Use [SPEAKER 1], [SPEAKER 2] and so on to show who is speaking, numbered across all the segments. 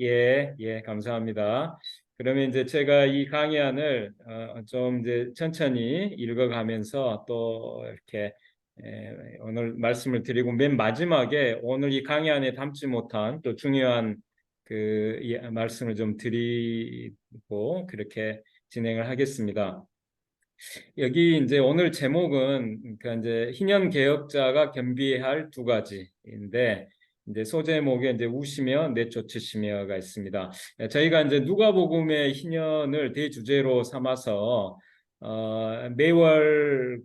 [SPEAKER 1] 예, 감사합니다. 그러면 이제 제가 이 강의안을 좀 이제 천천히 읽어가면서 또 이렇게 오늘 말씀을 드리고 맨 마지막에 오늘 이 강의안에 담지 못한 또 중요한 이 말씀을 좀 드리고 그렇게 진행을 하겠습니다. 여기 이제 오늘 제목은 그러니까 이제 희년 개혁자가 겸비할 두 가지인데 이제 소제목에 이제 우시며 내쫓으시며가 있습니다. 저희가 이제 누가복음의 희년을 대주제로 삼아서 매월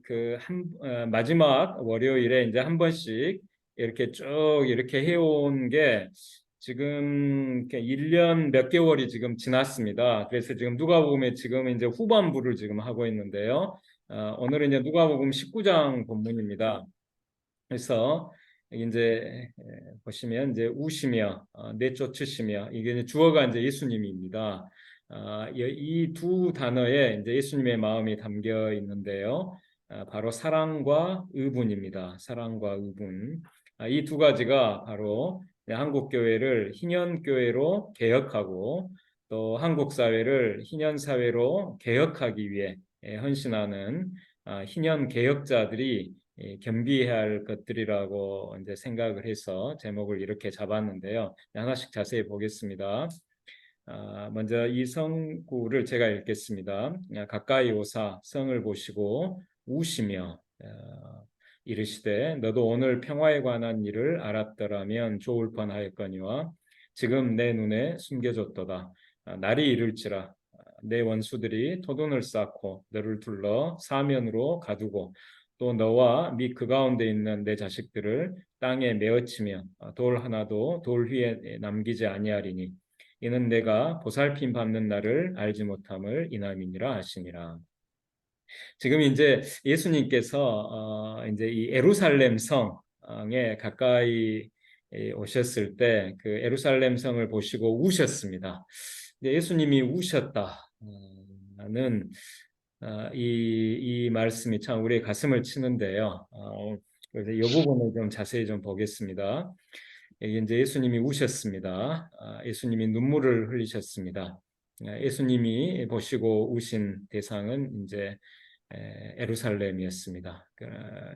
[SPEAKER 1] 마지막 월요일에 이제 한 번씩 이렇게 쭉 이렇게 해온 게 지금 1년 몇 개월이 지금 지났습니다. 그래서 지금 누가복음에 지금 이제 후반부를 지금 하고 있는데요. 오늘은 이제 누가복음 19장 본문입니다. 그래서 이제 보시면 이제 우시며 내쫓으시며 이게 이제 주어가 이제 예수님입니다. 이 두 단어에 이제 예수님의 마음이 담겨 있는데요. 바로 사랑과 의분입니다. 사랑과 의분. 이 두 가지가 바로 한국 교회를 희년 교회로 개혁하고 또 한국 사회를 희년 사회로 개혁하기 위해 헌신하는 희년 개혁자들이 겸비해야 할 것들이라고 이제 생각을 해서 제목을 이렇게 잡았는데요. 하나씩 자세히 보겠습니다. 먼저 이 성구를 제가 읽겠습니다. 가까이 오사 성을 보시고 우시며 이르시되 너도 오늘 평화에 관한 일을 알았더라면 좋을 뻔하였거니와 지금 내 눈에 숨겨졌도다. 날이 이를지라 내 원수들이 토둔을 쌓고 너를 둘러 사면으로 가두고 또 너와 및 그 가운데 있는 내 자식들을 땅에 메어치며 돌 하나도 돌 위에 남기지 아니하리니 이는 내가 보살핌 받는 날을 알지 못함을 인함이니라 하시니라. 지금 이제 예수님께서 이제 이 예루살렘 성에 가까이 오셨을 때 그 예루살렘 성을 보시고 우셨습니다. 예수님이 우셨다는 이 말씀이 참 우리의 가슴을 치는데요. 그래서 이 부분을 좀 자세히 좀 보겠습니다. 여기 이제 예수님이 우셨습니다. 예수님이 눈물을 흘리셨습니다. 예수님이 보시고 우신 대상은 이제 예루살렘이었습니다.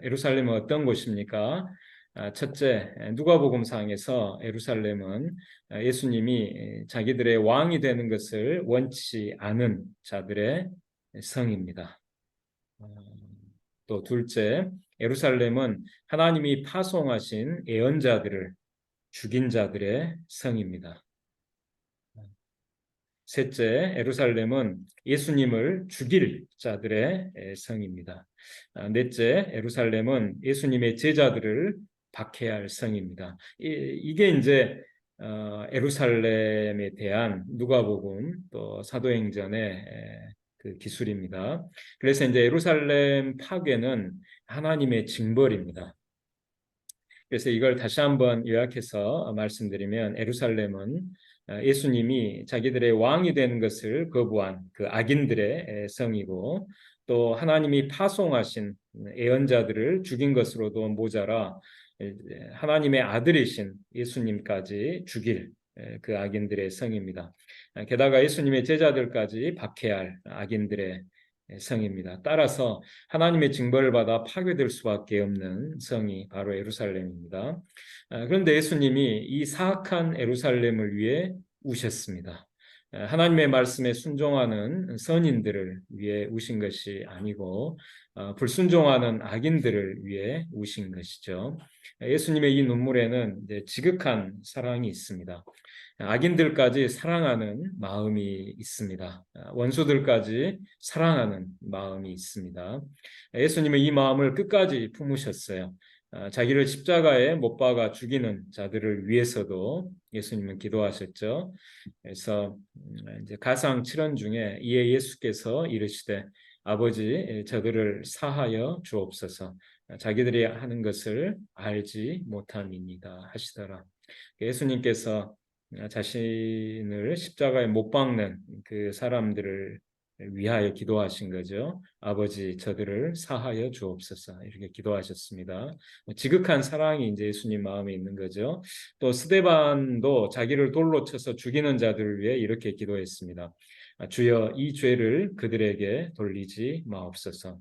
[SPEAKER 1] 예루살렘은 어떤 곳입니까? 첫째, 누가복음상에서 예루살렘은 예수님이 자기들의 왕이 되는 것을 원치 않은 자들의 성입니다. 또 둘째, 예루살렘은 하나님이 파송하신 예언자들을 죽인 자들의 성입니다. 셋째, 예루살렘은 예수님을 죽일 자들의 성입니다. 넷째, 예루살렘은 예수님의 제자들을 박해할 성입니다. 이게 이제 예루살렘에 대한 누가복음 또 사도행전의 그 기술입니다. 그래서 이제 예루살렘 파괴는 하나님의 징벌입니다. 그래서 이걸 다시 한번 요약해서 말씀드리면 예루살렘은 예수님이 자기들의 왕이 되는 것을 거부한 그 악인들의 성이고 또 하나님이 파송하신 예언자들을 죽인 것으로도 모자라 하나님의 아들이신 예수님까지 죽일 그 악인들의 성입니다. 게다가 예수님의 제자들까지 박해할 악인들의 성입니다. 따라서 하나님의 징벌을 받아 파괴될 수밖에 없는 성이 바로 예루살렘입니다. 그런데 예수님이 이 사악한 예루살렘을 위해 우셨습니다. 하나님의 말씀에 순종하는 선인들을 위해 우신 것이 아니고 불순종하는 악인들을 위해 우신 것이죠. 예수님의 이 눈물에는 이제 지극한 사랑이 있습니다. 악인들까지 사랑하는 마음이 있습니다. 원수들까지 사랑하는 마음이 있습니다. 예수님은 이 마음을 끝까지 품으셨어요. 자기를 십자가에 못 박아 죽이는 자들을 위해서도 예수님은 기도하셨죠. 그래서 이제 가상 7원 중에 이에 예수께서 이르시되 아버지 저들을 사하여 주옵소서 자기들이 하는 것을 알지 못함이니이다 하시더라. 예수님께서 자신을 십자가에 못 박는 그 사람들을 위하여 기도하신 거죠. 아버지 저들을 사하여 주옵소서 이렇게 기도하셨습니다. 지극한 사랑이 이제 예수님 마음에 있는 거죠. 또 스데반도 자기를 돌로 쳐서 죽이는 자들을 위해 이렇게 기도했습니다. 주여 이 죄를 그들에게 돌리지 마옵소서.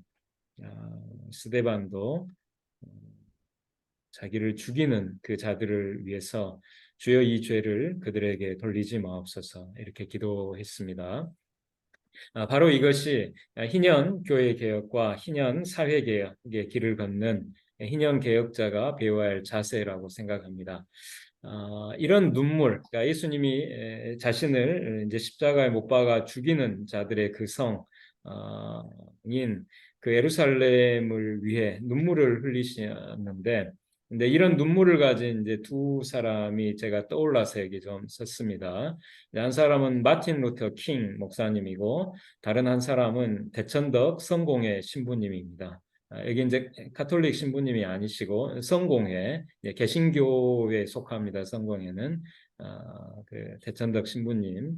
[SPEAKER 1] 스데반도 자기를 죽이는 그 자들을 위해서 주여 이 죄를 그들에게 돌리지 마옵소서 이렇게 기도했습니다. 바로 이것이 희년 교회 개혁과 희년 사회 개혁의 길을 걷는 희년 개혁자가 배워야 할 자세라고 생각합니다. 이런 눈물, 그러니까 예수님이 자신을 이제 십자가에 못 박아 죽이는 자들의 그 성인 그 예루살렘을 위해 눈물을 흘리셨는데, 근데 이런 눈물을 가진 이제 두 사람이 제가 떠올라서 여기 좀 썼습니다. 한 사람은 마틴 루터 킹 목사님이고, 다른 한 사람은 대천덕 성공회 신부님입니다. 여기 이제 가톨릭 신부님이 아니시고 성공회 개신교에 속합니다. 성공회는 그 대천덕 신부님.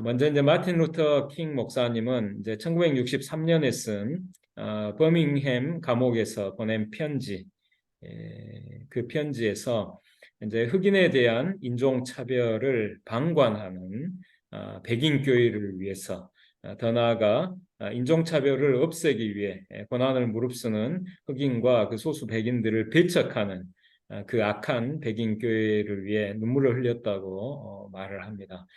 [SPEAKER 1] 먼저 이제 마틴 루터 킹 목사님은 이제 1963년에 쓴 버밍햄 감옥에서 보낸 편지, 그 편지에서 이제 흑인에 대한 인종 차별을 방관하는 백인 교회를 위해서 더 나아가 인종 차별을 없애기 위해 고난을 무릅쓰는 흑인과 그 소수 백인들을 배척하는 그 악한 백인 교회를 위해 눈물을 흘렸다고 말을 합니다.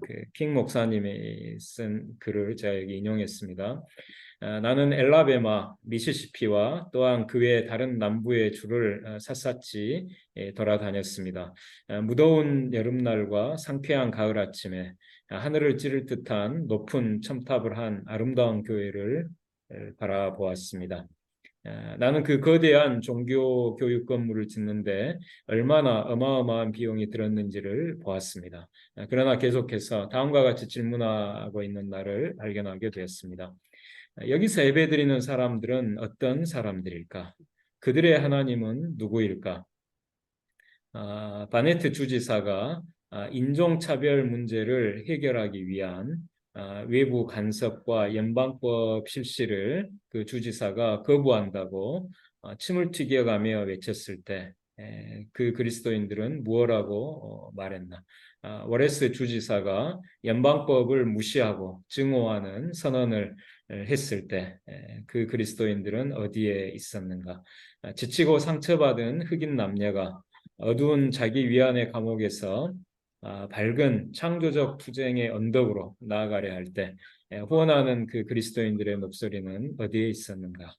[SPEAKER 1] 그킹 목사님이 쓴 글을 제가 여기 인용했습니다. 나는 엘라베마, 미시시피와 또한 그 외 다른 남부의 주를 샅샅이 돌아다녔습니다. 무더운 여름날과 상쾌한 가을 아침에 하늘을 찌를 듯한 높은 첨탑을 한 아름다운 교회를 바라보았습니다. 나는 그 거대한 종교 교육 건물을 짓는데 얼마나 어마어마한 비용이 들었는지를 보았습니다. 그러나 계속해서 다음과 같이 질문하고 있는 나를 발견하게 되었습니다. 여기서 예배드리는 사람들은 어떤 사람들일까? 그들의 하나님은 누구일까? 바네트 주지사가 인종차별 문제를 해결하기 위한 외부 간섭과 연방법 실시를 그 주지사가 거부한다고 침을 튀겨가며 외쳤을 때 그 그리스도인들은 무엇라고 말했나? 워레스 주지사가 연방법을 무시하고 증오하는 선언을 했을 때 그 그리스도인들은 어디에 있었는가? 지치고 상처받은 흑인 남녀가 어두운 자기 위안의 감옥에서 밝은 창조적 투쟁의 언덕으로 나아가려 할 때 후원하는 그 그리스도인들의 목소리는 어디에 있었는가?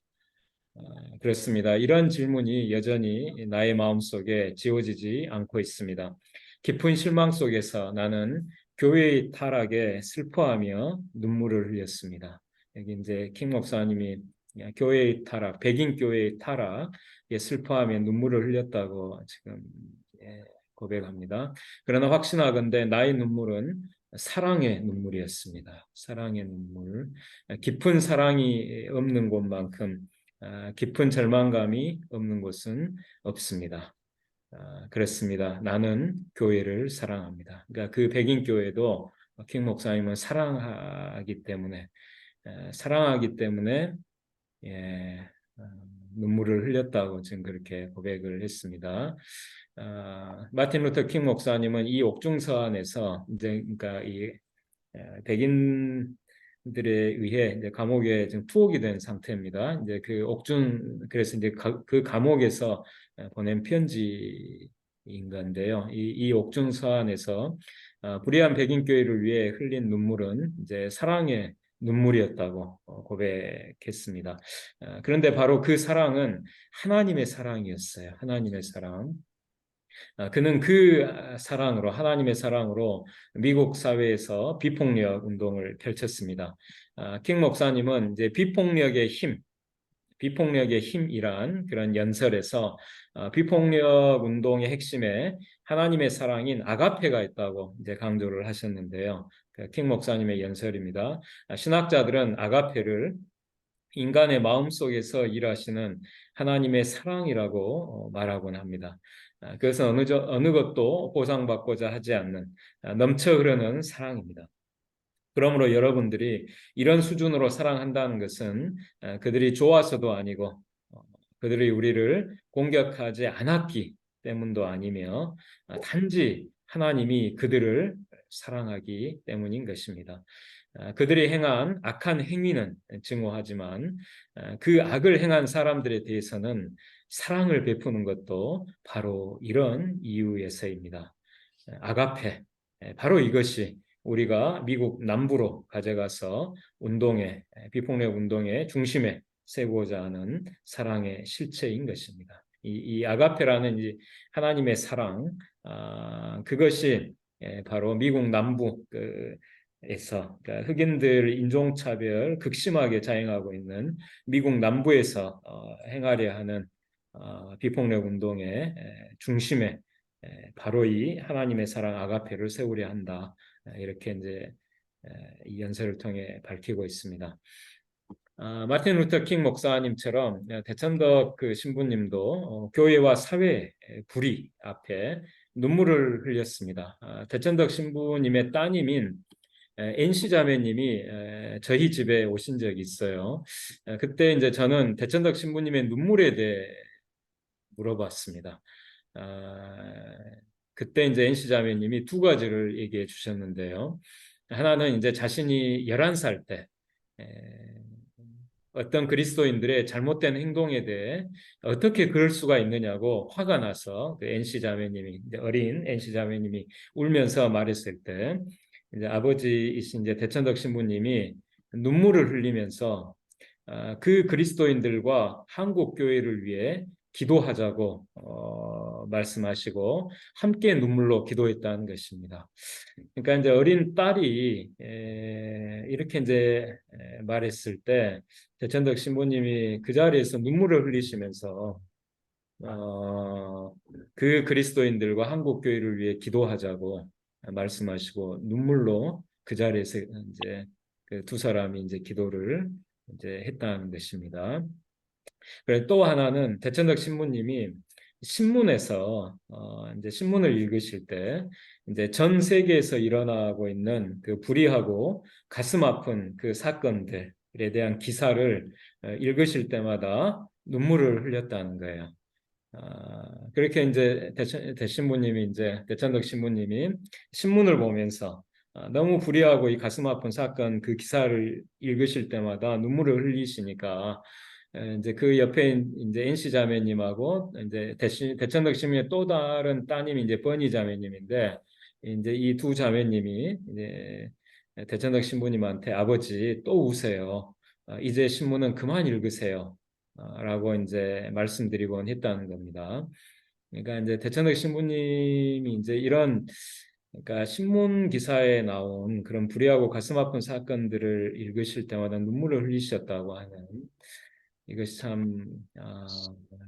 [SPEAKER 1] 그렇습니다. 이런 질문이 여전히 나의 마음속에 지워지지 않고 있습니다. 깊은 실망 속에서 나는 교회의 타락에 슬퍼하며 눈물을 흘렸습니다. 여기 이제 킹 목사님이 교회의 타락, 백인 교회의 타락에 슬퍼하며 눈물을 흘렸다고 지금 고백합니다. 그러나 확신하건대 나의 눈물은 사랑의 눈물이었습니다. 사랑의 눈물. 깊은 사랑이 없는 곳만큼 깊은 절망감이 없는 곳은 없습니다. 그렇습니다. 나는 교회를 사랑합니다. 그러니까 그 백인 교회도 킹 목사님은 사랑하기 때문에 예, 눈물을 흘렸다고 지금 그렇게 고백을 했습니다. 마틴 루터 킹 목사님은 이 옥중서 안에서 이제 그러니까 이 백인들에 의해 이제 감옥에 지금 투옥이 된 상태입니다. 이제 그 그래서 이제 그 감옥에서 보낸 편지인 건데요. 이 옥중서 안에서 불의한 백인 교회를 위해 흘린 눈물은 이제 사랑의 눈물이었다고 고백했습니다. 그런데 바로 그 사랑은 하나님의 사랑이었어요. 하나님의 사랑. 그는 그 사랑으로 하나님의 사랑으로 미국 사회에서 비폭력 운동을 펼쳤습니다. 킹 목사님은 이제 비폭력의 힘이란 그런 연설에서 비폭력 운동의 핵심에 하나님의 사랑인 아가페가 있다고 이제 강조를 하셨는데요. 킹 목사님의 연설입니다. 신학자들은 아가페를 인간의 마음속에서 일하시는 하나님의 사랑이라고 말하곤 합니다. 그것은 어느 것도 보상받고자 하지 않는 넘쳐 흐르는 사랑입니다. 그러므로 여러분들이 이런 수준으로 사랑한다는 것은 그들이 좋아서도 아니고 그들이 우리를 공격하지 않았기 때문도 아니며 단지 하나님이 그들을 사랑하기 때문인 것입니다. 그들이 행한 악한 행위는 증오하지만 그 악을 행한 사람들에 대해서는 사랑을 베푸는 것도 바로 이런 이유에서입니다. 아가페, 바로 이것이 우리가 미국 남부로 가져가서 비폭력 운동의 중심에 세우고자 하는 사랑의 실체인 것입니다. 이 아가페라는 이 하나님의 사랑, 그것이 바로 미국 남부 에서 그러니까 흑인들 인종차별 극심하게 자행하고 있는 미국 남부에서 행하려 하는 비폭력 운동의 중심에 바로 이 하나님의 사랑 아가페를 세우려 한다. 이렇게 이제 이 연설을 통해 밝히고 있습니다. 마틴 루터 킹 목사님처럼 대천덕 그 신부님도 교회와 사회의 불의 앞에 눈물을 흘렸습니다. 대천덕 신부님의 따님인 NC 자매님이 저희 집에 오신 적이 있어요. 그때 이제 저는 대천덕 신부님의 눈물에 대해 물어봤습니다. 그때 이제 NC 자매님이 두 가지를 얘기해 주셨는데요. 하나는 이제 자신이 11살 때 어떤 그리스도인들의 잘못된 행동에 대해 어떻게 그럴 수가 있느냐고 화가 나서 그 NC 자매님이 이제 어린 NC 자매님이 울면서 말했을 때 이제 아버지이신 이제 대천덕 신부님이 눈물을 흘리면서 그 그리스도인들과 한국 교회를 위해 기도하자고 말씀하시고 함께 눈물로 기도했다는 것입니다. 그러니까 이제 어린 딸이 이렇게 이제 말했을 때 대천덕 신부님이 그 자리에서 눈물을 흘리시면서 그 그리스도인들과 한국 교회를 위해 기도하자고 말씀하시고 눈물로 그 자리에서 이제 그 두 사람이 이제 기도를 이제 했다는 것입니다. 그리고 또 하나는 대천덕 신부님이 신문에서 이제 신문을 읽으실 때 이제 전 세계에서 일어나고 있는 그 불의하고 가슴 아픈 그 사건들에 대한 기사를 읽으실 때마다 눈물을 흘렸다는 거예요. 그렇게 이제 대신부님이 이제 대천덕 신부님이 신문을 보면서 너무 불의하고 이 가슴 아픈 사건 그 기사를 읽으실 때마다 눈물을 흘리시니까 이제 그 옆에 이제 NC 자매님하고 이제 대천덕 신부님의 또 다른 따님이 이제 버니 자매님인데 이제 이 두 자매님이 이제 대천덕 신부님한테 아버지 또 우세요. 이제 신문은 그만 읽으세요. 라고 이제 말씀드리곤 했다는 겁니다. 그러니까 이제 대천덕 신부님이 이제 이런 그러니까 신문 기사에 나온 그런 불의하고 가슴 아픈 사건들을 읽으실 때마다 눈물을 흘리셨다고 하는 이것이 참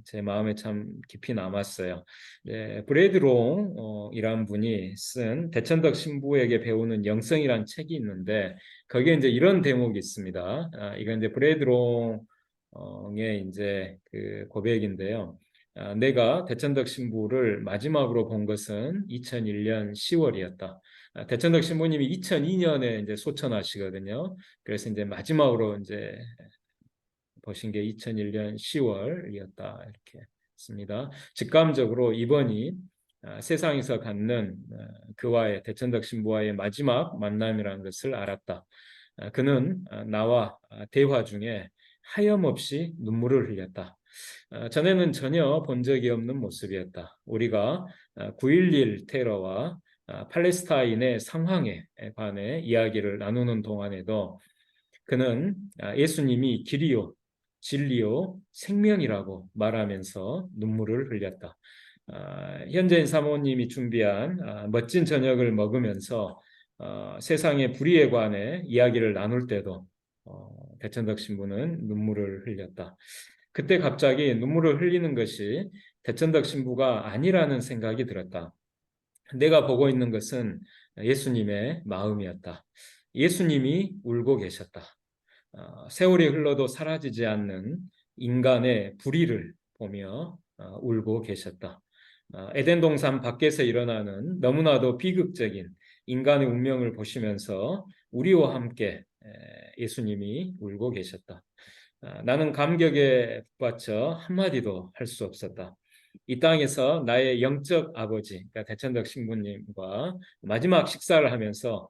[SPEAKER 1] 제 마음에 참 깊이 남았어요. 네, 브래드롱이란 분이 쓴 대천덕 신부에게 배우는 영성이란 책이 있는데 거기에 이제 이런 대목이 있습니다. 이건 이제 브래드롱의 이제 그 고백인데요. 내가 대천덕 신부를 마지막으로 본 것은 2001년 10월이었다. 대천덕 신부님이 2002년에 이제 소천하시거든요. 그래서 이제 마지막으로 이제 보신 게 2001년 10월이었다 이렇게 씁니다. 직감적으로 이번이 세상에서 갖는 그와의 대천덕 신부와의 마지막 만남이라는 것을 알았다. 그는 나와 대화 중에 하염없이 눈물을 흘렸다. 전에는 전혀 본 적이 없는 모습이었다. 우리가 9.11 테러와 팔레스타인의 상황에 관해 이야기를 나누는 동안에도 그는 예수님이 길이요, 진리요, 생명이라고 말하면서 눈물을 흘렸다. 현재인 사모님이 준비한 멋진 저녁을 먹으면서 세상의 불의에 관해 이야기를 나눌 때도 대천덕 신부는 눈물을 흘렸다. 그때 갑자기 눈물을 흘리는 것이 대천덕 신부가 아니라는 생각이 들었다. 내가 보고 있는 것은 예수님의 마음이었다. 예수님이 울고 계셨다. 세월이 흘러도 사라지지 않는 인간의 불의를 보며 울고 계셨다. 에덴 동산 밖에서 일어나는 너무나도 비극적인 인간의 운명을 보시면서 우리와 함께 예수님이 울고 계셨다. 나는 감격에 북받쳐 한마디도 할 수 없었다. 이 땅에서 나의 영적 아버지, 그러니까 대천덕 신부님과 마지막 식사를 하면서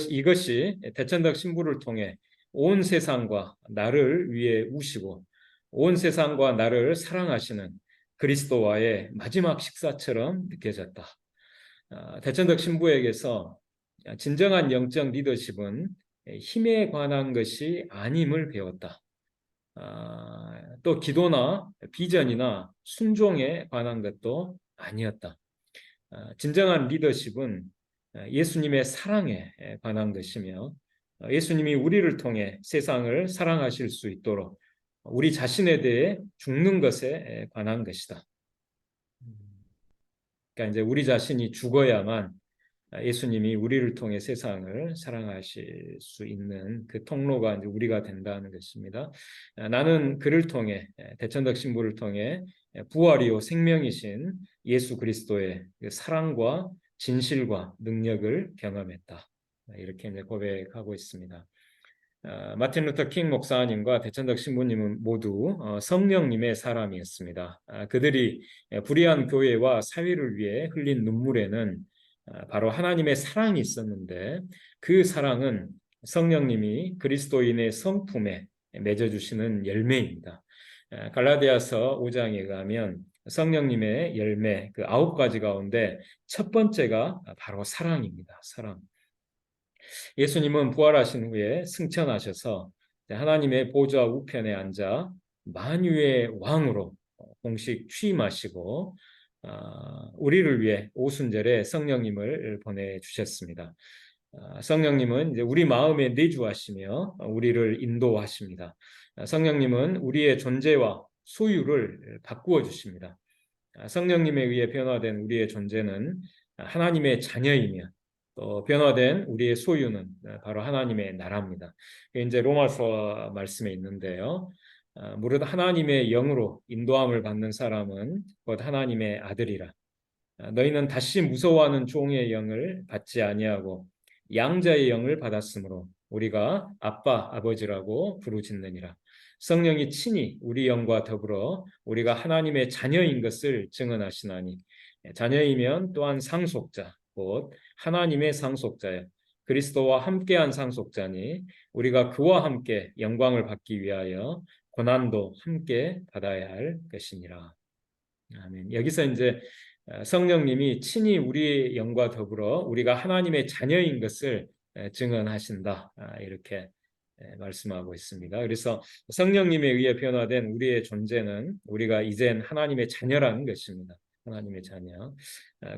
[SPEAKER 1] 이것이 대천덕 신부를 통해 온 세상과 나를 위해 우시고 온 세상과 나를 사랑하시는 그리스도와의 마지막 식사처럼 느껴졌다. 대천덕 신부에게서 진정한 영적 리더십은 힘에 관한 것이 아님을 배웠다. 또 기도나 비전이나 순종에 관한 것도 아니었다. 진정한 리더십은 예수님의 사랑에 관한 것이며 예수님이 우리를 통해 세상을 사랑하실 수 있도록 우리 자신에 대해 죽는 것에 관한 것이다. 그러니까 이제 우리 자신이 죽어야만 예수님이 우리를 통해 세상을 사랑하실 수 있는 그 통로가 이제 우리가 된다는 것입니다. 나는 그를 통해 대천덕 신부를 통해 부활이요 생명이신 예수 그리스도의 그 사랑과 진실과 능력을 경험했다. 이렇게 이제 고백하고 있습니다. 마틴 루터 킹 목사님과 대천덕 신부님은 모두 성령님의 사람이었습니다. 그들이 불의한 교회와 사회를 위해 흘린 눈물에는 바로 하나님의 사랑이 있었는데 그 사랑은 성령님이 그리스도인의 성품에 맺어주시는 열매입니다. 갈라디아서 5장에 가면 성령님의 열매 그 9가지 가운데 첫 번째가 바로 사랑입니다. 사랑. 예수님은 부활하신 후에 승천하셔서 하나님의 보좌 우편에 앉아 만유의 왕으로 공식 취임하시고 우리를 위해 오순절에 성령님을 보내주셨습니다. 성령님은 이제 우리 마음에 내주하시며 우리를 인도하십니다. 성령님은 우리의 존재와 소유를 바꾸어 주십니다. 성령님에 의해 변화된 우리의 존재는 하나님의 자녀이며 또 변화된 우리의 소유는 바로 하나님의 나라입니다. 이제 로마서 말씀에 있는데요. 무릇 하나님의 영으로 인도함을 받는 사람은 곧 하나님의 아들이라. 너희는 다시 무서워하는 종의 영을 받지 아니하고 양자의 영을 받았으므로 우리가 아빠 아버지라고 부르짖느니라. 성령이 친히 우리 영과 더불어 우리가 하나님의 자녀인 것을 증언하시나니 자녀이면 또한 상속자 곧 하나님의 상속자여 그리스도와 함께한 상속자니 우리가 그와 함께 영광을 받기 위하여 고난도 함께 받아야 할 것이니라. 아멘. 여기서 이제 성령님이 친히 우리의 영과 더불어 우리가 하나님의 자녀인 것을 증언하신다. 이렇게 말씀하고 있습니다. 그래서 성령님에 의해 변화된 우리의 존재는 우리가 이젠 하나님의 자녀라는 것입니다. 하나님의 자녀.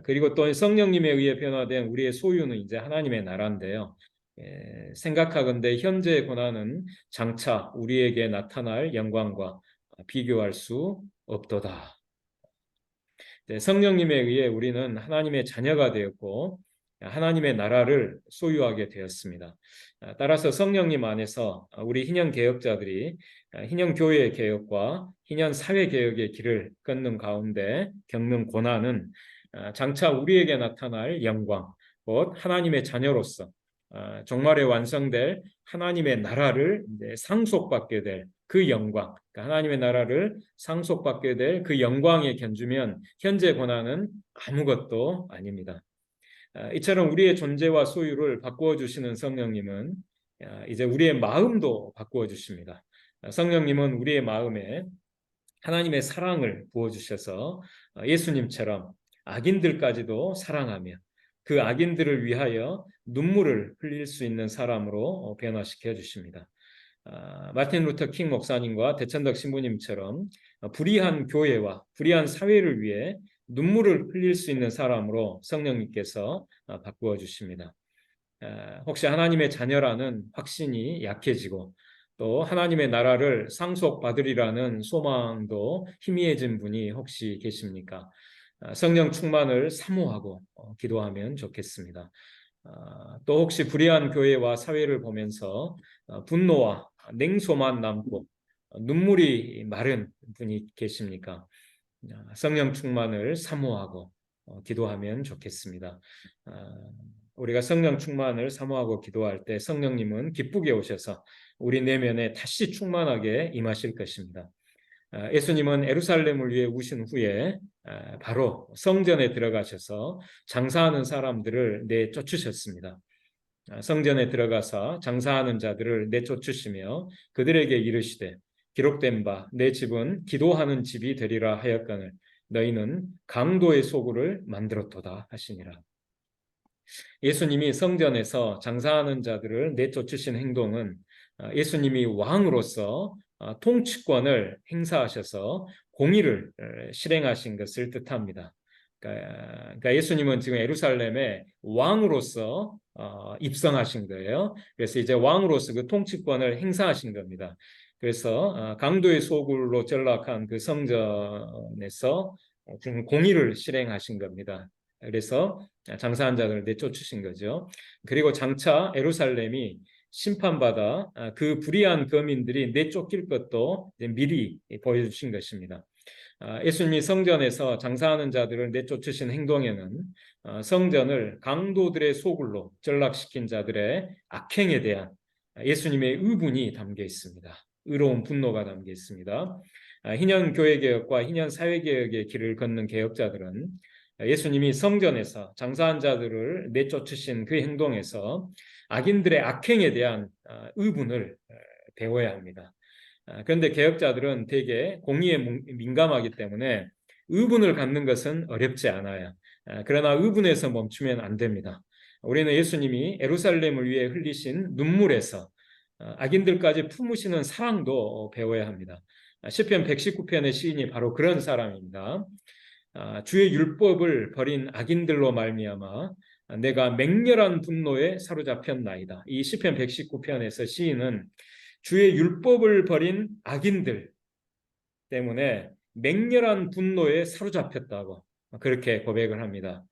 [SPEAKER 1] 그리고 또 성령님에 의해 변화된 우리의 소유는 이제 하나님의 나라인데요. 생각하건대 현재의 고난은 장차 우리에게 나타날 영광과 비교할 수 없도다. 성령님에 의해 우리는 하나님의 자녀가 되었고 하나님의 나라를 소유하게 되었습니다. 따라서 성령님 안에서 우리 hin영 개혁자들이 hin영 교회 개혁과 hin영 사회 개혁의 길을 걷는 가운데 겪는 고난은 장차 우리에게 나타날 영광, 곧 하나님의 자녀로서 종말에 완성될 하나님의 나라를 상속받게 될 그 영광, 그러니까 하나님의 나라를 상속받게 될 그 영광에 견주면 현재 고난은 아무것도 아닙니다. 이처럼 우리의 존재와 소유를 바꾸어 주시는 성령님은 이제 우리의 마음도 바꾸어 주십니다. 성령님은 우리의 마음에 하나님의 사랑을 부어 주셔서 예수님처럼 악인들까지도 사랑하며 그 악인들을 위하여 눈물을 흘릴 수 있는 사람으로 변화시켜 주십니다. 마틴 루터 킹 목사님과 대천덕 신부님처럼 불의한 교회와 불의한 사회를 위해 눈물을 흘릴 수 있는 사람으로 성령님께서 바꾸어 주십니다. 혹시 하나님의 자녀라는 확신이 약해지고 또 하나님의 나라를 상속받으리라는 소망도 희미해진 분이 혹시 계십니까? 성령 충만을 사모하고 기도하면 좋겠습니다. 또 혹시 불의한 교회와 사회를 보면서 분노와 냉소만 남고 눈물이 마른 분이 계십니까? 성령 충만을 사모하고 기도하면 좋겠습니다. 우리가 성령 충만을 사모하고 기도할 때 성령님은 기쁘게 오셔서 우리 내면에 다시 충만하게 임하실 것입니다. 예수님은 예루살렘을 위해 우신 후에 바로 성전에 들어가셔서 장사하는 사람들을 내쫓으셨습니다. 성전에 들어가서 장사하는 자들을 내쫓으시며 그들에게 이르시되 기록된 바 내 집은 기도하는 집이 되리라 하였거늘 너희는 강도의 소굴을 만들었도다 하시니라. 예수님이 성전에서 장사하는 자들을 내쫓으신 행동은 예수님이 왕으로서 통치권을 행사하셔서 공의를 실행하신 것을 뜻합니다. 그러니까 예수님은 지금 예루살렘에 왕으로서 입성하신 거예요. 그래서 이제 왕으로서 그 통치권을 행사하신 겁니다. 그래서 강도의 소굴로 전락한 그 성전에서 지금 공의를 실행하신 겁니다. 그래서 장사한 자들을 내쫓으신 거죠. 그리고 장차 예루살렘이 심판받아 그 불의한 거민들이 내쫓길 것도 미리 보여주신 것입니다. 예수님이 성전에서 장사하는 자들을 내쫓으신 행동에는 성전을 강도들의 소굴로 전락시킨 자들의 악행에 대한 예수님의 의분이 담겨 있습니다. 의로운 분노가 담겨 있습니다. 희년 교회개혁과 희년 사회개혁의 길을 걷는 개혁자들은 예수님이 성전에서 장사한 자들을 내쫓으신 그 행동에서 악인들의 악행에 대한 의분을 배워야 합니다. 그런데 개혁자들은 대개 공의에 민감하기 때문에 의분을 갖는 것은 어렵지 않아요. 그러나 의분에서 멈추면 안 됩니다. 우리는 예수님이 예루살렘을 위해 흘리신 눈물에서 악인들까지 품으시는 사랑도 배워야 합니다. 시편 119편의 시인이 바로 그런 사람입니다. 주의 율법을 버린 악인들로 말미암아 내가 맹렬한 분노에 사로잡혔나이다. 이 시편 119편에서 시인은 주의 율법을 버린 악인들 때문에 맹렬한 분노에 사로잡혔다고 그렇게 고백을 합니다.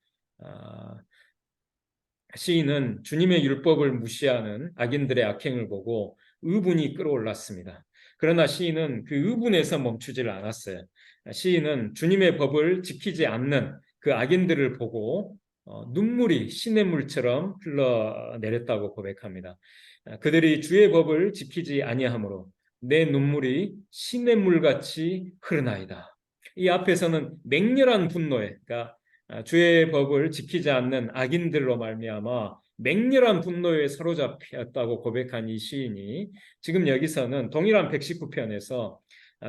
[SPEAKER 1] 시인은 주님의 율법을 무시하는 악인들의 악행을 보고 의분이 끌어올랐습니다. 그러나 시인은 그 의분에서 멈추질 않았어요. 시인은 주님의 법을 지키지 않는 그 악인들을 보고 눈물이 시냇물처럼 흘러내렸다고 고백합니다. 그들이 주의 법을 지키지 아니하므로 내 눈물이 시냇물같이 흐르나이다. 이 앞에서는 맹렬한 분노에, 그러니까 주의 법을 지키지 않는 악인들로 말미암아 맹렬한 분노에 사로잡혔다고 고백한 이 시인이 지금 여기서는 동일한 119편에서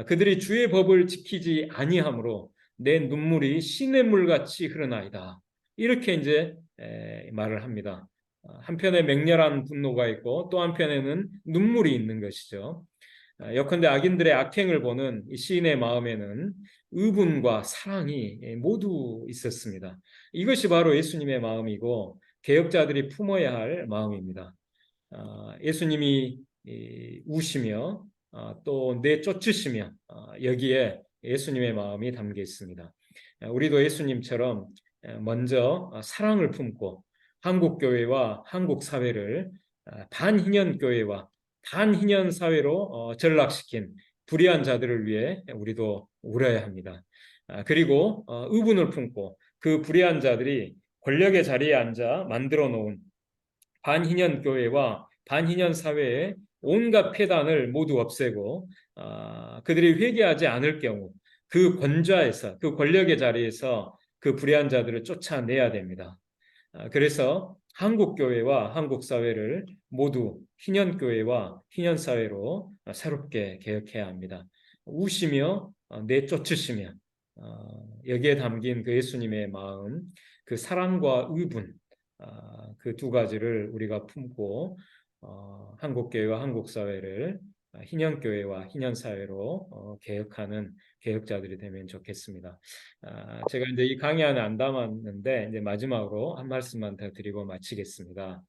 [SPEAKER 1] 그들이 주의 법을 지키지 아니하므로 내 눈물이 시냇물같이 흐르나이다. 이렇게 이제 말을 합니다. 한편에 맹렬한 분노가 있고 또 한편에는 눈물이 있는 것이죠. 예컨대 악인들의 악행을 보는 이 시인의 마음에는 의분과 사랑이 모두 있었습니다. 이것이 바로 예수님의 마음이고 개혁자들이 품어야 할 마음입니다. 예수님이 우시며 또 내쫓으시며 여기에 예수님의 마음이 담겨 있습니다. 우리도 예수님처럼 먼저 사랑을 품고 한국 교회와 한국 사회를 반희년 교회와 반희년 사회로 전락시킨 불의한 자들을 위해 우리도 울어야 합니다. 그리고 의분을 품고 그 불의한 자들이 권력의 자리에 앉아 만들어 놓은 반희년 교회와 반희년 사회의 온갖 폐단을 모두 없애고 그들이 회개하지 않을 경우 그 권좌에서 그 권력의 자리에서 그 불의한 자들을 쫓아내야 됩니다. 그래서 한국 교회와 한국 사회를 모두 희년 교회와 희년 사회로 새롭게 개혁해야 합니다. 우시며 내쫓으시며 여기에 담긴 그 예수님의 마음, 그 사랑과 의분, 그 두 가지를 우리가 품고 한국 교회와 한국 사회를 희년 교회와 희년 사회로 개혁하는 개혁자들이 되면 좋겠습니다. 제가 이제 이 강의 안에 안 담았는데 이제 마지막으로 한 말씀만 더 드리고 마치겠습니다.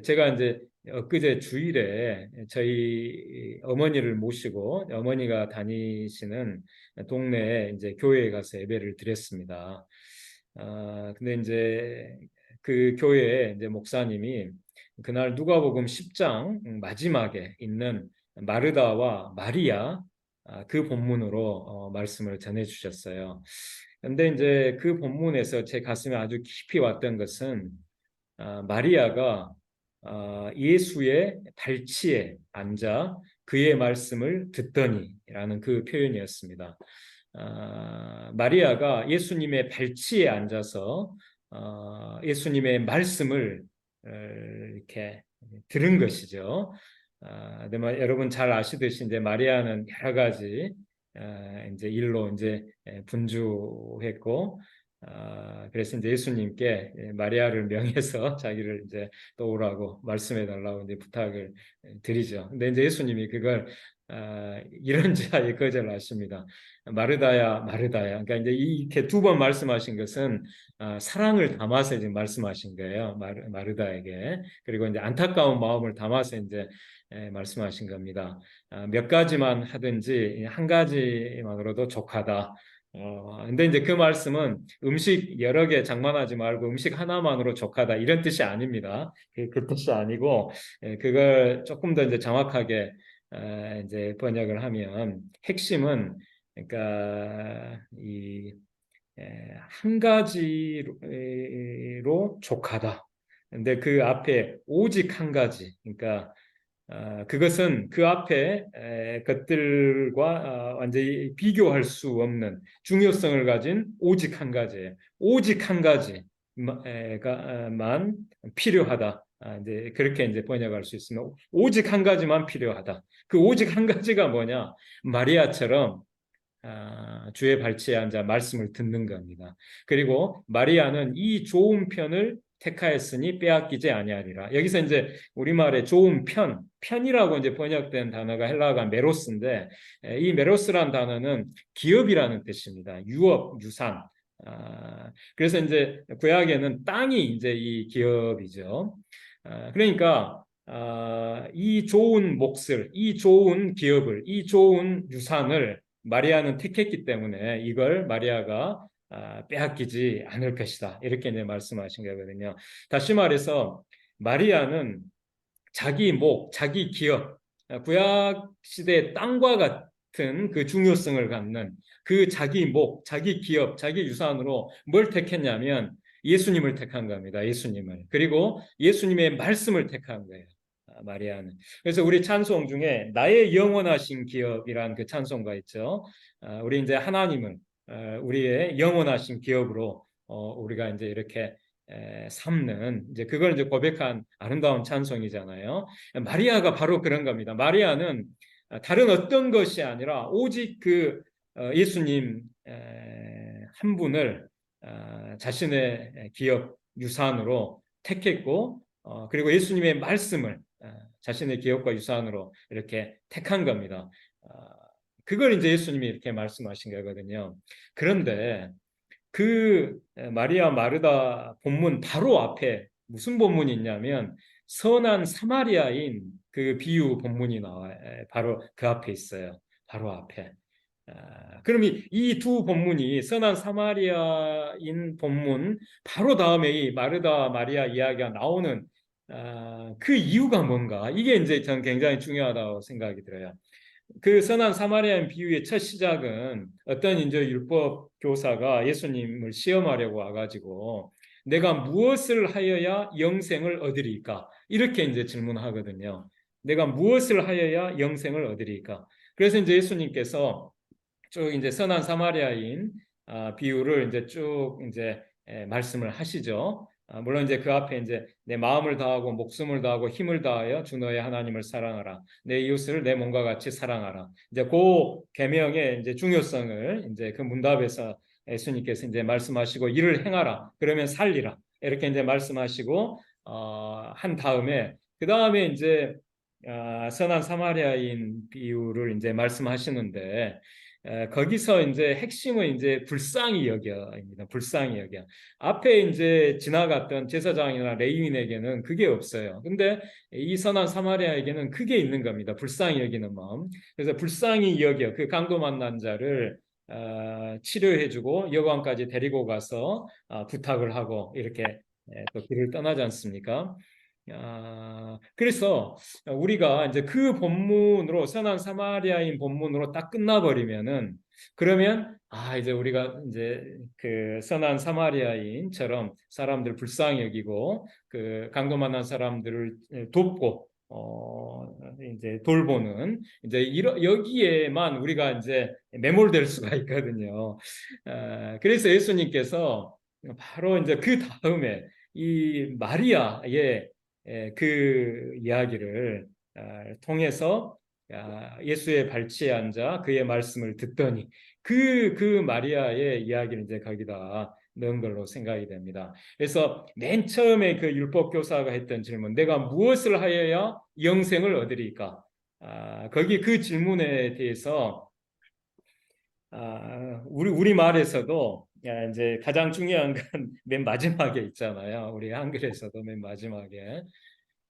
[SPEAKER 1] 제가 이제 엊그제 주일에 저희 어머니를 모시고 어머니가 다니시는 동네에 이제 교회에 가서 예배를 드렸습니다. 근데 이제 그 교회에 이제 목사님이 그날 누가복음 10장 마지막에 있는 마르다와 마리아 그 본문으로 말씀을 전해 주셨어요. 근데 이제 그 본문에서 제 가슴에 아주 깊이 왔던 것은 마리아가 예수의 발치에 앉아 그의 말씀을 듣더니라는 그 표현이었습니다. 마리아가 예수님의 발치에 앉아서 예수님의 말씀을 이렇게 들은 것이죠. 근데 여러분 잘 아시듯이 이제 마리아는 여러 가지 이제 일로 이제 분주했고 그래서 이제 예수님께 마리아를 명해서 자기를 이제 도우라고 말씀해 달라고 이제 부탁을 드리죠. 근데 이제 예수님이 그걸 이런 자의 거절하십니다. 마르다야, 마르다야. 그러니까 이제 이렇게 두 번 말씀하신 것은 사랑을 담아서 지금 말씀하신 거예요. 마르다에게. 그리고 이제 안타까운 마음을 담아서 이제 말씀하신 겁니다. 몇 가지만 하든지 한 가지만으로도 족하다. 근데 이제 그 말씀은 음식 여러 개 장만하지 말고 음식 하나만으로 족하다 이런 뜻이 아닙니다. 그 뜻이 아니고 그걸 조금 더 이제 정확하게 이제 번역을 하면 핵심은 그러니까 이 한 가지로 족하다. 근데 그 앞에 오직 한 가지. 그러니까 그것은 그 앞에 것들과 완전히 비교할 수 없는 중요성을 가진 오직 한 가지예요. 오직 한 가지만 필요하다. 이제 그렇게 이제 번역할 수 있으면 오직 한 가지만 필요하다. 그 오직 한 가지가 뭐냐? 마리아처럼 주의 발치에 앉아 말씀을 듣는 겁니다. 그리고 마리아는 이 좋은 편을 택하였으니 빼앗기지 아니하리라. 여기서 이제 우리말에 좋은 편이라고 이제 번역된 단어가 헬라어가 메로스인데 이 메로스란 단어는 기업이라는 뜻입니다. 유업, 유산. 그래서 이제 구약에는 땅이 이제 이 기업이죠. 그러니까 이 좋은 몫을, 이 좋은 기업을, 이 좋은 유산을 마리아는 택했기 때문에 이걸 마리아가 빼앗기지 않을 것이다. 이렇게 이제 말씀하신 거거든요. 다시 말해서 마리아는 자기 목, 자기 기업, 구약 시대의 땅과 같은 그 중요성을 갖는 그 자기 목, 자기 기업, 자기 유산으로 뭘 택했냐면 예수님을 택한 겁니다. 예수님을. 그리고 예수님의 말씀을 택한 거예요. 마리아는. 그래서 우리 찬송 중에 나의 영원하신 기업이란 그 찬송가 있죠. 우리 이제 하나님을 우리의 영원하신 기업으로 우리가 이제 이렇게 삼는 이제 그걸 이제 고백한 아름다운 찬송이잖아요. 마리아가 바로 그런 겁니다. 마리아는 다른 어떤 것이 아니라 오직 그 예수님 한 분을 자신의 기업 유산으로 택했고 그리고 예수님의 말씀을 자신의 기업과 유산으로 이렇게 택한 겁니다. 그걸 이제 예수님이 이렇게 말씀하신 거거든요. 그런데 그 마리아 마르다 본문 바로 앞에 무슨 본문이 있냐면 선한 사마리아인 그 비유 본문이 나와요. 바로 그 앞에 있어요. 바로 앞에. 그럼 이 두 본문이 선한 사마리아인 본문 바로 다음에 이 마르다 마리아 이야기가 나오는 그 이유가 뭔가 이게 이제 저는 굉장히 중요하다고 생각이 들어요. 그 선한 사마리아인 비유의 첫 시작은 어떤 이제 율법 교사가 예수님을 시험하려고 와가지고 내가 무엇을 하여야 영생을 얻으리까? 이렇게 이제 질문하거든요. 내가 무엇을 하여야 영생을 얻으리까? 그래서 이제 예수님께서 쭉 이제 선한 사마리아인 비유를 이제 쭉 이제 말씀을 하시죠. 물론 이제 그 앞에 이제 내 마음을 다하고 목숨을 다하고 힘을 다하여 주 너의 하나님을 사랑하라. 내 이웃을 내 몸과 같이 사랑하라. 이제 그 계명의 이제 중요성을 이제 그 문답에서 예수님께서 이제 말씀하시고 이를 행하라. 그러면 살리라. 이렇게 이제 말씀하시고 한 다음에 그 다음에 이제 선한 사마리아인 비유를 이제 말씀하시는데 거기서 이제 핵심은 이제 불쌍히 여겨입니다. 불쌍히 여겨. 앞에 이제 지나갔던 제사장이나 레위인에게는 그게 없어요. 근데 이 선한 사마리아에게는 그게 있는 겁니다. 불쌍히 여기는 마음. 그래서 불쌍히 여겨 그 강도 만난 자를 치료해주고 여관까지 데리고 가서 부탁을 하고 이렇게 또 길을 떠나지 않습니까? 그래서 우리가 이제 그 본문으로 선한 사마리아인 본문으로 딱 끝나버리면은 그러면 이제 우리가 이제 그 선한 사마리아인처럼 사람들 불쌍히 여기고 그 강도 만난 사람들을 돕고 이제 돌보는 이제 여기에만 우리가 이제 매몰될 수가 있거든요. 그래서 예수님께서 바로 이제 그 다음에 이 마리아의 그 이야기를 통해서 예수의 발치에 앉아 그의 말씀을 듣더니 그 마리아의 이야기를 이제 거기다 넣은 걸로 생각이 됩니다. 그래서 맨 처음에 그 율법 교사가 했던 질문, 내가 무엇을 하여야 영생을 얻으리까? 거기 그 질문에 대해서 우리 말에서도 이제 가장 중요한 건 맨 마지막에 있잖아요. 우리 한글에서도 맨 마지막에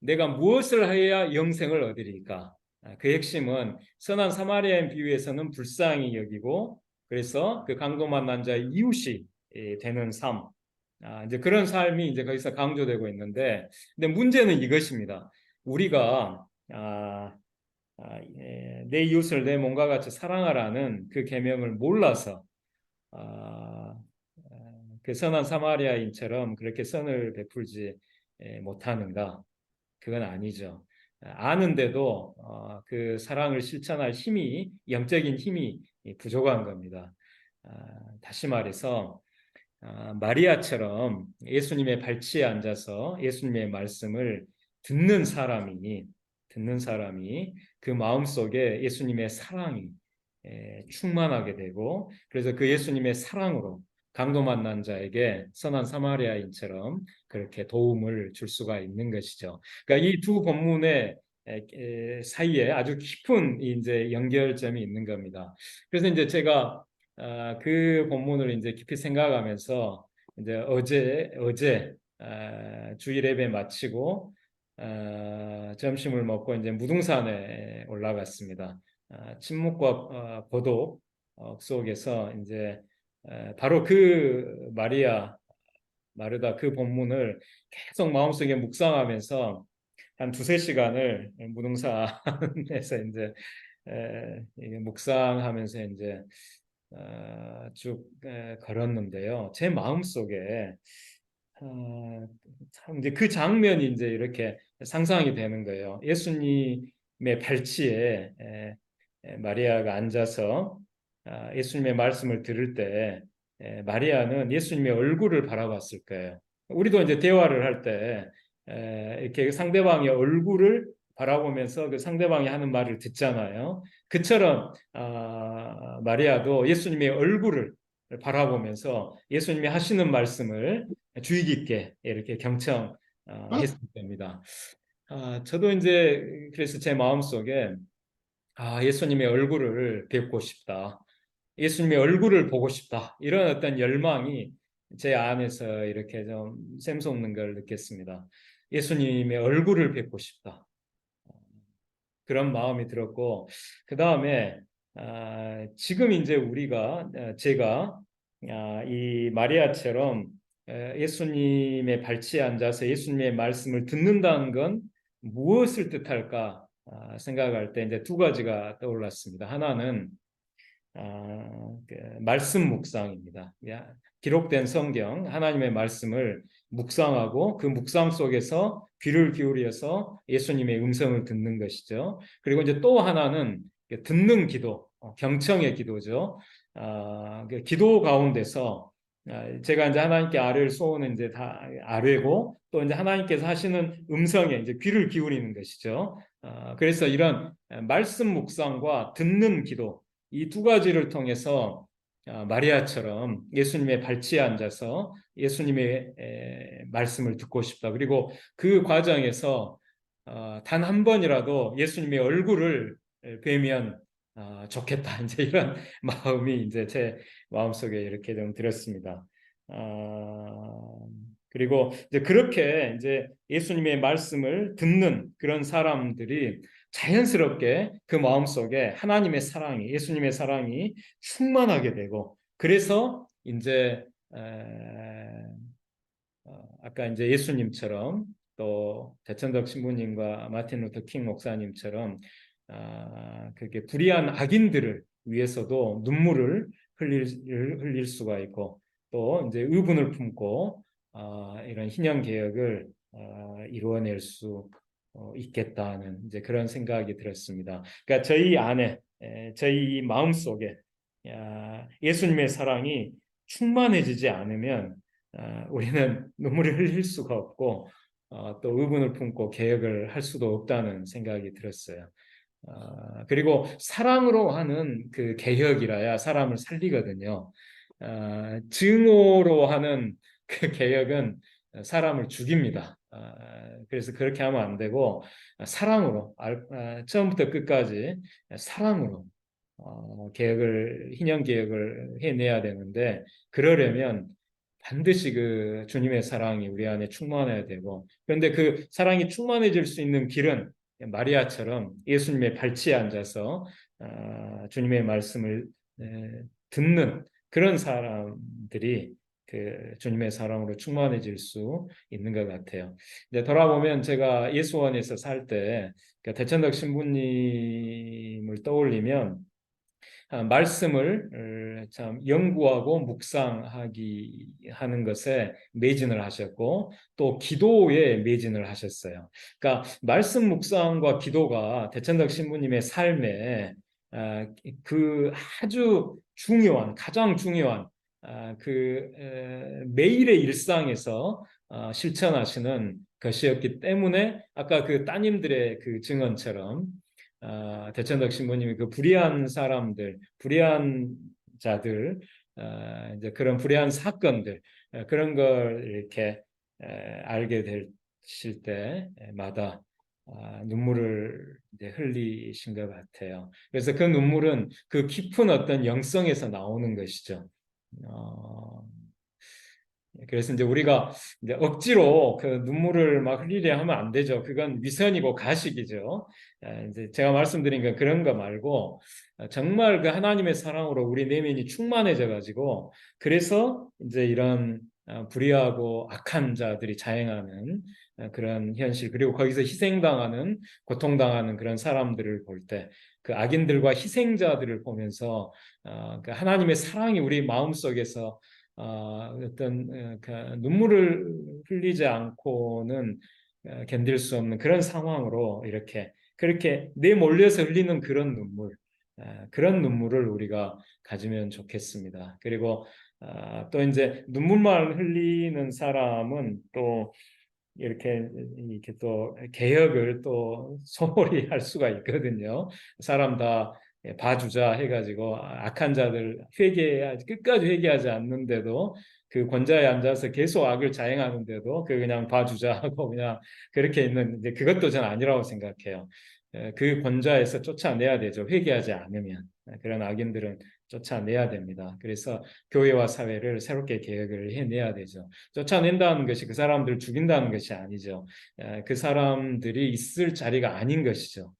[SPEAKER 1] 내가 무엇을 해야 영생을 얻으리까? 그 핵심은 선한 사마리아인 비유에서는 불쌍히 여기고 그래서 그 강도 만난 자의 이웃이 되는 삶. 이제 그런 삶이 이제 거기서 강조되고 있는데, 근데 문제는 이것입니다. 우리가 내 이웃을 내 몸과 같이 사랑하라는 그 계명을 몰라서 아, 그 선한 사마리아인처럼 그렇게 선을 베풀지 못하는가? 그건 아니죠. 아는데도 그 사랑을 실천할 힘이 영적인 힘이 부족한 겁니다. 다시 말해서 마리아처럼 예수님의 발치에 앉아서 예수님의 말씀을 듣는 사람이 그 마음속에 예수님의 사랑이 충만하게 되고 그래서 그 예수님의 사랑으로 강도 만난 자에게 선한 사마리아인처럼 그렇게 도움을 줄 수가 있는 것이죠. 그러니까 이 두 본문의 사이에 아주 깊은 이제 연결점이 있는 겁니다. 그래서 이제 제가 그 본문을 이제 깊이 생각하면서 이제 어제 주일 예배 마치고 점심을 먹고 이제 무등산에 올라갔습니다. 침묵과 고독 속에서 이제 바로 그 마르다 그 본문을 계속 마음속에 묵상하면서 한 두세 시간을 무등산에서 이제 이게 묵상하면서 이제 쭉 걸었는데요. 제 마음속에 참 이제 그 장면이 이제 이렇게 상상이 되는 거예요. 예수님의 발치에 마리아가 앉아서 예수님의 말씀을 들을 때 마리아는 예수님의 얼굴을 바라봤을 거예요. 우리도 이제 대화를 할 때 이렇게 상대방의 얼굴을 바라보면서 그 상대방이 하는 말을 듣잖아요. 그처럼 마리아도 예수님의 얼굴을 바라보면서 예수님이 하시는 말씀을 주의 깊게 이렇게 경청했을 때입니다. 저도 이제 그래서 제 마음속에 예수님의 얼굴을 뵙고 싶다. 예수님의 얼굴을 보고 싶다. 이런 어떤 열망이 제 안에서 이렇게 좀 샘솟는 걸 느꼈습니다. 예수님의 얼굴을 뵙고 싶다. 그런 마음이 들었고, 그 다음에 지금 이제 제가 이 마리아처럼 예수님의 발치에 앉아서 예수님의 말씀을 듣는다는 건 무엇을 뜻할까 생각할 때 이제 두 가지가 떠올랐습니다. 하나는 그 말씀 묵상입니다. 기록된 성경 하나님의 말씀을 묵상하고 그 묵상 속에서 귀를 기울여서 예수님의 음성을 듣는 것이죠. 그리고 이제 또 하나는 듣는 기도, 경청의 기도죠. 그 기도 가운데서 제가 이제 하나님께 아뢰를 쏘는 이제 다 아뢰고 또 이제 하나님께서 하시는 음성에 이제 귀를 기울이는 것이죠. 그래서 이런 말씀 묵상과 듣는 기도 이 두 가지를 통해서 마리아처럼 예수님의 발치에 앉아서 예수님의 말씀을 듣고 싶다. 그리고 그 과정에서 단 한 번이라도 예수님의 얼굴을 뵈면 좋겠다. 이제 이런 마음이 이제 제 마음속에 이렇게 좀 들었습니다. 그리고 이제 그렇게 이제 예수님의 말씀을 듣는 그런 사람들이 자연스럽게 그 마음속에 하나님의 사랑이, 예수님의 사랑이 충만하게 되고, 그래서 이제 아까 이제 예수님처럼 또 대천덕 신부님과 마틴 루터 킹 목사님처럼 그게 불의한 악인들을 위해서도 눈물을 흘릴 수가 있고 또 이제 의분을 품고 이런 신앙 개혁을 이루어낼 수 있겠다는 이제 그런 생각이 들었습니다. 그러니까 저희 안에 저희 마음 속에 예수님의 사랑이 충만해지지 않으면 우리는 눈물을 흘릴 수가 없고 또 의분을 품고 개혁을 할 수도 없다는 생각이 들었어요. 그리고 사랑으로 하는 그 개혁이라야 사람을 살리거든요. 증오로 하는 그 개혁은 사람을 죽입니다. 그래서 그렇게 하면 안 되고 사랑으로 처음부터 끝까지 사랑으로 개혁을 희년 개혁을 해내야 되는데 그러려면 반드시 그 주님의 사랑이 우리 안에 충만해야 되고 그런데 그 사랑이 충만해질 수 있는 길은 마리아처럼 예수님의 발치에 앉아서 주님의 말씀을 듣는 그런 사람들이 그 주님의 사랑으로 충만해질 수 있는 것 같아요. 이제 돌아보면 제가 예수원에서 살 때 대천덕 신부님을 떠올리면 말씀을 참 연구하고 묵상하기 하는 것에 매진을 하셨고 또 기도에 매진을 하셨어요. 그러니까 말씀 묵상과 기도가 대천덕 신부님의 삶에 그 아주 중요한 가장 중요한 그 매일의 일상에서 실천하시는 것이었기 때문에 아까 그 따님들의 그 증언처럼 대천덕 신부님이 그 불의한 사람들, 불의한 자들, 이제 그런 불의한 사건들 그런 걸 이렇게 알게 되실 때마다 눈물을 이제 흘리신 것 같아요. 그래서 그 눈물은 그 깊은 어떤 영성에서 나오는 것이죠. 어, 그래서 이제 우리가 이제 억지로 그 눈물을 막 흘리려 하면 안 되죠. 그건 위선이고 가식이죠. 이제 제가 말씀드린 건 그런 거 말고 정말 그 하나님의 사랑으로 우리 내면이 충만해져 가지고 그래서 이제 이런 불의하고 악한 자들이 자행하는 그런 현실 그리고 거기서 희생당하는 고통당하는 그런 사람들을 볼 때 그 악인들과 희생자들을 보면서 그 하나님의 사랑이 우리 마음속에서 어떤 그 눈물을 흘리지 않고는 견딜 수 없는 그런 상황으로 이렇게 그렇게 내몰려서 흘리는 그런 눈물, 그런 눈물을 우리가 가지면 좋겠습니다. 그리고 또 이제 눈물만 흘리는 사람은 또 이렇게 또 개혁을 또 소홀히 할 수가 있거든요. 사람 다 봐주자 해가지고 악한 자들 끝까지 회개하지 않는데도 그 권좌에 앉아서 계속 악을 자행하는데도 그 그냥 봐주자 하고 그냥 그렇게 있는 이제 그것도 저는 아니라고 생각해요. 그 권좌에서 쫓아내야 되죠. 회개하지 않으면 그런 악인들은 쫓아내야 됩니다. 그래서 교회와 사회를 새롭게 개혁을 해내야 되죠. 쫓아낸다는 것이 그 사람들을 죽인다는 것이 아니죠. 그 사람들이 있을 자리가 아닌 것이죠.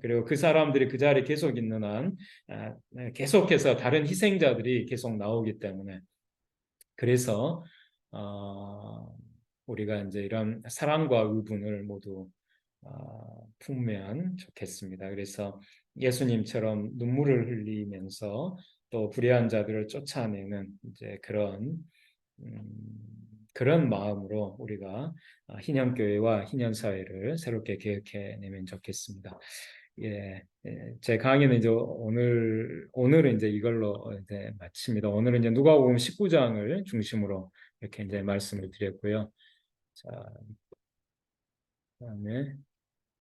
[SPEAKER 1] 그리고 그 사람들이 그 자리에 계속 있는 한 계속해서 다른 희생자들이 계속 나오기 때문에 그래서 우리가 이제 이런 사랑과 의분을 모두 품으면 좋겠습니다. 그래서 예수님처럼 눈물을 흘리면서 또 불의한 자들을 쫓아내는 이제 음, 그런 마음으로 우리가 희년교회와 희년사회를 새롭게 개혁해내면 좋겠습니다. 예, 제 강의는 이제 오늘은 이제 이걸로 이제 마칩니다. 오늘은 이제 누가복음 19장을 중심으로 이렇게 이제 말씀을 드렸고요. 자, 그다음에